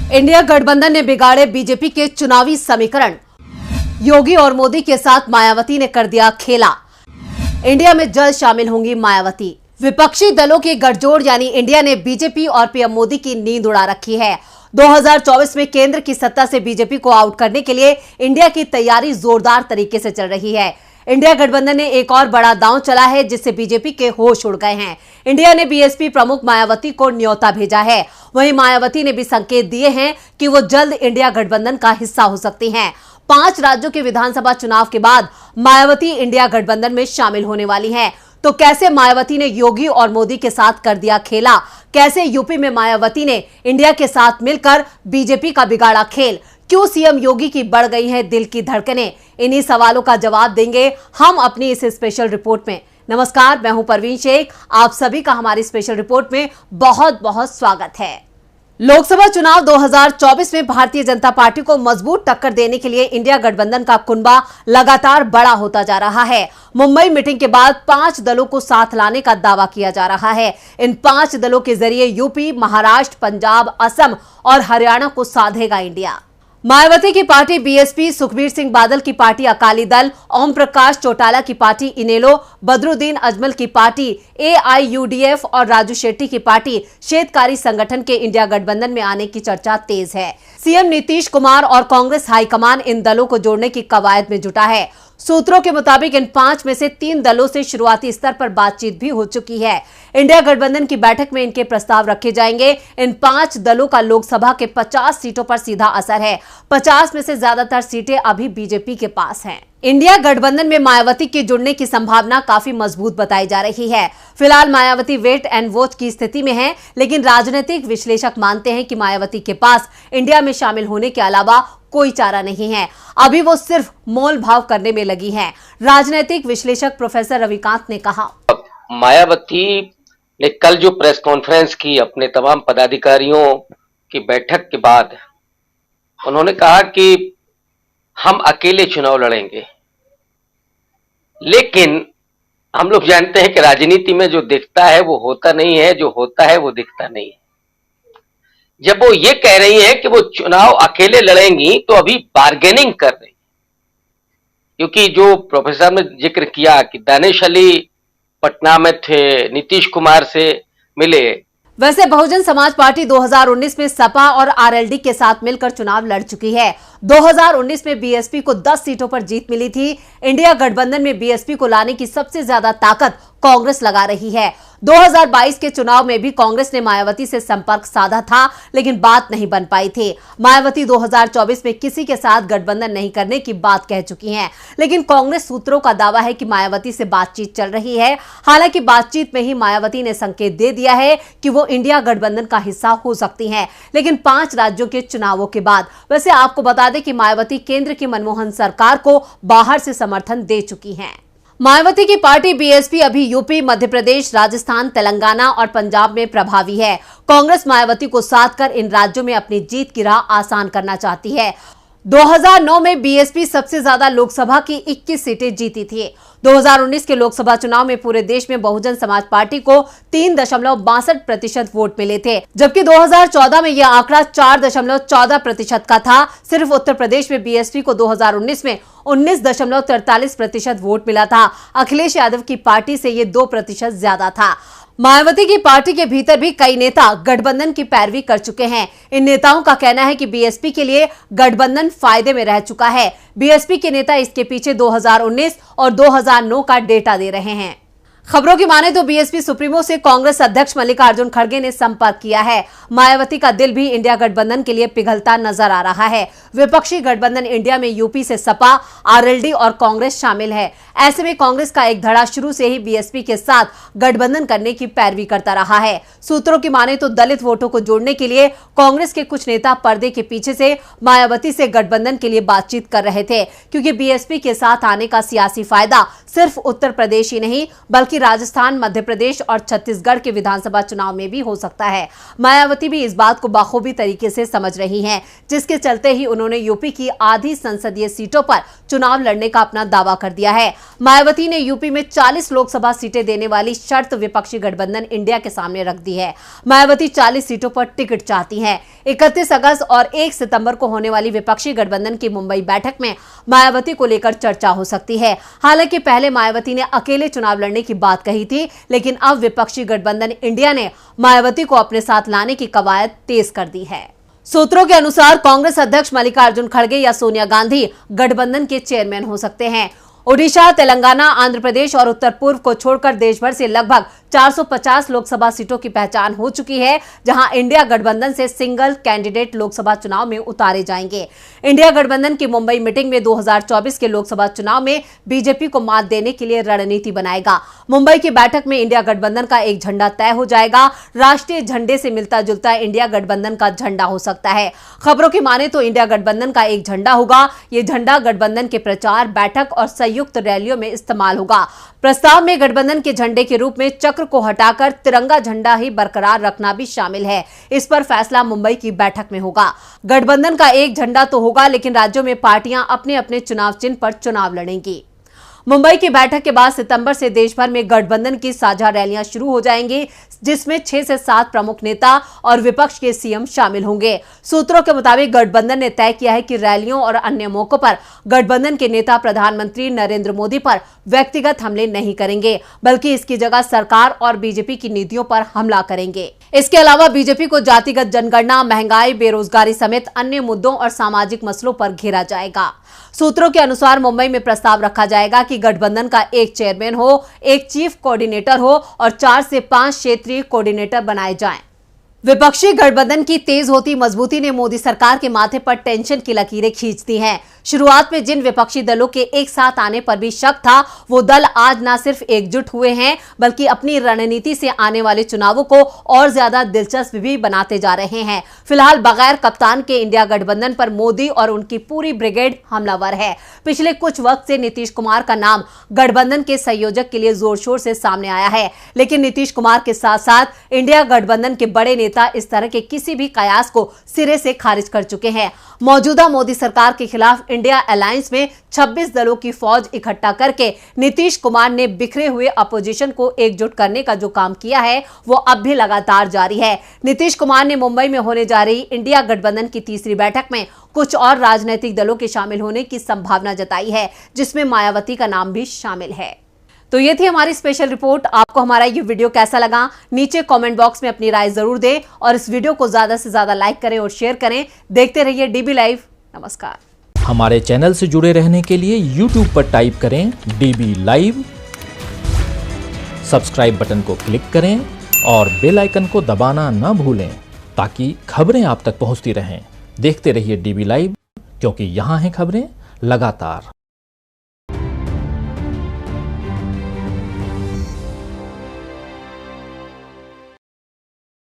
India गठबंधन ने बिगाड़े बीजेपी के चुनावी समीकरण। योगी और मोदी के साथ मायावती ने कर दिया खेला। इंडिया में जल्द शामिल होंगी मायावती। विपक्षी दलों के गठजोड़ यानी इंडिया ने बीजेपी और पीएम मोदी की नींद उड़ा रखी है। 2024 में केंद्र की सत्ता से बीजेपी को आउट करने के लिए इंडिया की तैयारी जोरदार तरीके से चल रही है। इंडिया गठबंधन ने एक और बड़ा दांव चला है जिससे बीजेपी के होश उड़ गए हैं। इंडिया ने बीएसपी प्रमुख मायावती को न्योता भेजा है। वहीं मायावती ने भी संकेत दिए हैं कि वो जल्द इंडिया गठबंधन का हिस्सा हो सकती हैं। 5 राज्यों के विधानसभा चुनाव के बाद मायावती इंडिया गठबंधन में शामिल होने वाली हैं। तो कैसे मायावती ने योगी और मोदी के साथ कर दिया खेला? कैसे यूपी में मायावती ने इंडिया के साथ मिलकर बीजेपी का बिगाड़ा खेल? क्यों सीएम योगी की बढ़ गई है दिल की धड़कनें? इन्हीं सवालों का जवाब देंगे हम अपनी इस स्पेशल रिपोर्ट में। नमस्कार, मैं हूं परवीन शेख। आप सभी का हमारी स्पेशल रिपोर्ट में बहुत बहुत स्वागत है। लोकसभा चुनाव 2024 में भारतीय जनता पार्टी को मजबूत टक्कर देने के लिए इंडिया गठबंधन का कुनबा लगातार बड़ा होता जा रहा है। मुंबई मीटिंग के बाद 5 दलों को साथ लाने का दावा किया जा रहा है। इन 5 दलों के जरिए यूपी, महाराष्ट्र, पंजाब, असम और हरियाणा को साधेगा इंडिया। मायावती की पार्टी बीएसपी, सुखबीर सिंह बादल की पार्टी अकाली दल, ओम प्रकाश चौटाला की पार्टी इनेलो, बदरुद्दीन अजमल की पार्टी एआईयूडीएफ और राजू शेट्टी की पार्टी शेतकारी संगठन के इंडिया गठबंधन में आने की चर्चा तेज है। सीएम नीतीश कुमार और कांग्रेस हाईकमान इन दलों को जोड़ने की कवायद में जुटा है। सूत्रों के मुताबिक इन 5 में से 3 दलों से शुरुआती स्तर पर बातचीत भी हो चुकी है। इंडिया गठबंधन की बैठक में इनके प्रस्ताव रखे जाएंगे। इन 5 दलों का लोकसभा के 50 सीटों पर सीधा असर है। 50 में से ज्यादातर सीटें अभी बीजेपी के पास हैं। इंडिया गठबंधन में मायावती के जुड़ने की संभावना काफी मजबूत बताई जा रही है। फिलहाल मायावती वेट एंड वॉच की स्थिति में है, लेकिन राजनीतिक विश्लेषक मानते हैं कि मायावती के पास इंडिया में शामिल होने के अलावा कोई चारा नहीं है। अभी वो सिर्फ मोल भाव करने में लगी हैं। राजनीतिक विश्लेषक प्रोफेसर रविकांत ने कहा, मायावती ने कल जो प्रेस कॉन्फ्रेंस की अपने तमाम पदाधिकारियों की बैठक के बाद उन्होंने कहा कि हम अकेले चुनाव लड़ेंगे, लेकिन हम लोग जानते हैं कि राजनीति में जो दिखता है वो होता नहीं है, जो होता है वो दिखता नहीं है। जब वो ये कह रही है कि वो चुनाव अकेले लड़ेंगी तो अभी बार्गेनिंग कर रही, क्योंकि जो प्रोफेसर ने जिक्र किया कि दानिश अली पटना में थे, नीतीश कुमार से मिले। वैसे बहुजन समाज पार्टी 2019 में सपा और आरएलडी के साथ मिलकर चुनाव लड़ चुकी है। 2019 में बीएसपी को 10 सीटों पर जीत मिली थी। इंडिया गठबंधन में बीएसपी को लाने की सबसे ज्यादा ताकत कांग्रेस लगा रही है। 2022 के चुनाव में भी कांग्रेस ने मायावती से संपर्क साधा था, लेकिन बात नहीं बन पाई थी। मायावती 2024 में किसी के साथ गठबंधन नहीं करने की बात कह चुकी हैं, लेकिन कांग्रेस सूत्रों का दावा है कि मायावती से बातचीत चल रही है। हालांकि बातचीत में ही मायावती ने संकेत दे दिया है कि वो इंडिया गठबंधन का हिस्सा हो सकती हैं, लेकिन 5 राज्यों के चुनावों के बाद। वैसे आपको बता दें कि मायावती केंद्र की मनमोहन सरकार को बाहर से समर्थन दे चुकी हैं। मायावती की पार्टी बीएसपी अभी यूपी, मध्य प्रदेश, राजस्थान, तेलंगाना और पंजाब में प्रभावी है। कांग्रेस मायावती को साथ कर इन राज्यों में अपनी जीत की राह आसान करना चाहती है। 2009 में बीएसपी सबसे ज्यादा लोकसभा की 21 सीटें जीती थी। 2019 के लोकसभा चुनाव में पूरे देश में बहुजन समाज पार्टी को 3.62% वोट मिले थे, जबकि 2014 में यह आंकड़ा 4.14% का था। सिर्फ उत्तर प्रदेश में बीएसपी को 2019 में 19.43% वोट मिला था। अखिलेश यादव की पार्टी से ये 2% ज्यादा था। मायावती की पार्टी के भीतर भी कई नेता गठबंधन की पैरवी कर चुके हैं। इन नेताओं का कहना है कि बीएसपी के लिए गठबंधन फायदे में रह चुका है। बीएसपी के नेता इसके पीछे 2019 और 2009 का डेटा दे रहे हैं। खबरों की माने तो बीएसपी सुप्रीमो से कांग्रेस अध्यक्ष मल्लिकार्जुन खड़गे ने संपर्क किया है। मायावती का दिल भी इंडिया गठबंधन के लिए पिघलता नजर आ रहा है। विपक्षी गठबंधन इंडिया में यूपी से सपा, आरएलडी और कांग्रेस शामिल है। ऐसे में कांग्रेस का एक धड़ा शुरू से ही बीएसपी के साथ गठबंधन करने की पैरवी करता रहा है। सूत्रों की माने तो दलित वोटों को जोड़ने के लिए कांग्रेस के कुछ नेता पर्दे के पीछे से मायावती से गठबंधन के लिए बातचीत कर रहे थे, क्योंकि बीएसपी के साथ आने का सियासी फायदा सिर्फ उत्तर प्रदेश ही नहीं बल्कि कि राजस्थान, मध्य प्रदेश और छत्तीसगढ़ के विधानसभा चुनाव में भी हो सकता है। मायावती भी इस बात को बखूबी तरीके से समझ रही हैं, जिसके चलते ही उन्होंने यूपी की आधी संसदीय सीटों पर चुनाव लड़ने का अपना दावा कर दिया है। मायावती ने यूपी में 40 लोकसभा सीटें देने वाली शर्त विपक्षी गठबंधन इंडिया के सामने रख दी है। मायावती 40 सीटों पर टिकट चाहती हैं। 31 अगस्त और 1 सितंबर को होने वाली विपक्षी गठबंधन की मुंबई बैठक में मायावती को लेकर चर्चा हो सकती है। हालांकि पहले मायावती ने अकेले चुनाव लड़ने की बात कही थी, लेकिन अब विपक्षी गठबंधन इंडिया ने मायावती को अपने साथ लाने की कवायद तेज कर दी है। सूत्रों के अनुसार कांग्रेस अध्यक्ष मल्लिकार्जुन खड़गे या सोनिया गांधी गठबंधन के चेयरमैन हो सकते हैं। ओडिशा, तेलंगाना, आंध्र प्रदेश और उत्तर पूर्व को छोड़कर देश भर से लगभग 450 लोकसभा सीटों की पहचान हो चुकी है, जहां इंडिया गठबंधन से सिंगल कैंडिडेट लोकसभा चुनाव में उतारे जाएंगे। इंडिया गठबंधन की मुंबई मीटिंग में 2024 के लोकसभा चुनाव में बीजेपी को मात देने के लिए रणनीति बनाएगा। मुंबई की बैठक में इंडिया गठबंधन का एक झंडा तय हो जाएगा। राष्ट्रीय झंडे से मिलता जुलता इंडिया गठबंधन का झंडा हो सकता है। खबरों की माने तो इंडिया गठबंधन का एक झंडा होगा। ये झंडा गठबंधन के प्रचार, बैठक और संयुक्त रैलियों में इस्तेमाल होगा। प्रस्ताव में गठबंधन के झंडे के रूप में चक्र को हटाकर तिरंगा झंडा ही बरकरार रखना भी शामिल है। इस पर फैसला मुंबई की बैठक में होगा। गठबंधन का एक झंडा तो होगा, लेकिन राज्यों में पार्टियां अपने अपने चुनाव चिन्ह पर चुनाव लड़ेंगी। मुंबई की बैठक के बाद सितंबर से देश भर में गठबंधन की साझा रैलियां शुरू हो जाएंगी, जिसमें 6 से 7 प्रमुख नेता और विपक्ष के सीएम शामिल होंगे। सूत्रों के मुताबिक गठबंधन ने तय किया है कि रैलियों और अन्य मौकों पर गठबंधन के नेता प्रधानमंत्री नरेंद्र मोदी पर व्यक्तिगत हमले नहीं करेंगे, बल्कि इसकी जगह सरकार और बीजेपी की नीतियों पर हमला करेंगे। इसके अलावा बीजेपी को जातिगत जनगणना, महंगाई, बेरोजगारी समेत अन्य मुद्दों और सामाजिक मसलों पर घेरा जाएगा। सूत्रों के अनुसार मुंबई में प्रस्ताव रखा जाएगा कि गठबंधन का एक चेयरमैन हो, एक चीफ कोऑर्डिनेटर हो और 4 से 5 क्षेत्रीय कोऑर्डिनेटर बनाए जाएं। विपक्षी गठबंधन की तेज होती मजबूती ने मोदी सरकार के माथे पर टेंशन की लकीरें खींच दी हैं। शुरुआत में जिन विपक्षी दलों के एक साथ आने पर भी शक था, वो दल आज न सिर्फ एकजुट हुए हैं, बल्कि अपनी रणनीति से आने वाले चुनावों को और ज्यादा दिलचस्प भी बनाते जा रहे हैं। फिलहाल बगैर कप्तान के इंडिया गठबंधन पर मोदी और उनकी पूरी ब्रिगेड हमलावर है। पिछले कुछ वक्त से नीतीश कुमार का नाम गठबंधन के संयोजक के लिए जोर शोर से सामने आया है, लेकिन नीतीश कुमार के साथ साथ इंडिया गठबंधन के बड़े नेता इस तरह के किसी भी कयास को सिरे से खारिज कर चुके हैं। मौजूदा मोदी सरकार के खिलाफ इंडिया अलायंस में 26 दलों की फौज इकट्ठा करके नीतीश कुमार ने बिखरे हुए अपोजिशन को एकजुट करने का जो काम किया है, वो अब भी लगातार जारी है। नीतीश कुमार ने मुंबई में होने जा रही इंडिया गठबंधन की तीसरी बैठक में कुछ और राजनीतिक दलों के शामिल होने की संभावना जताई है, जिसमें मायावती का नाम भी शामिल है। तो ये थी हमारी स्पेशल रिपोर्ट। आपको हमारा ये वीडियो कैसा लगा, नीचे कमेंट बॉक्स में अपनी राय जरूर दें और इस वीडियो को ज्यादा से ज्यादा लाइक करें और शेयर करें। देखते रहिए डीबी लाइव। नमस्कार। हमारे चैनल से जुड़े रहने के लिए YouTube पर टाइप करें DB लाइव, सब्सक्राइब बटन को क्लिक करें और बेल आइकन को दबाना न भूलें, ताकि खबरें आप तक पहुंचती रहें। देखते रहिए DB लाइव, क्योंकि यहाँ हैं खबरें लगातार।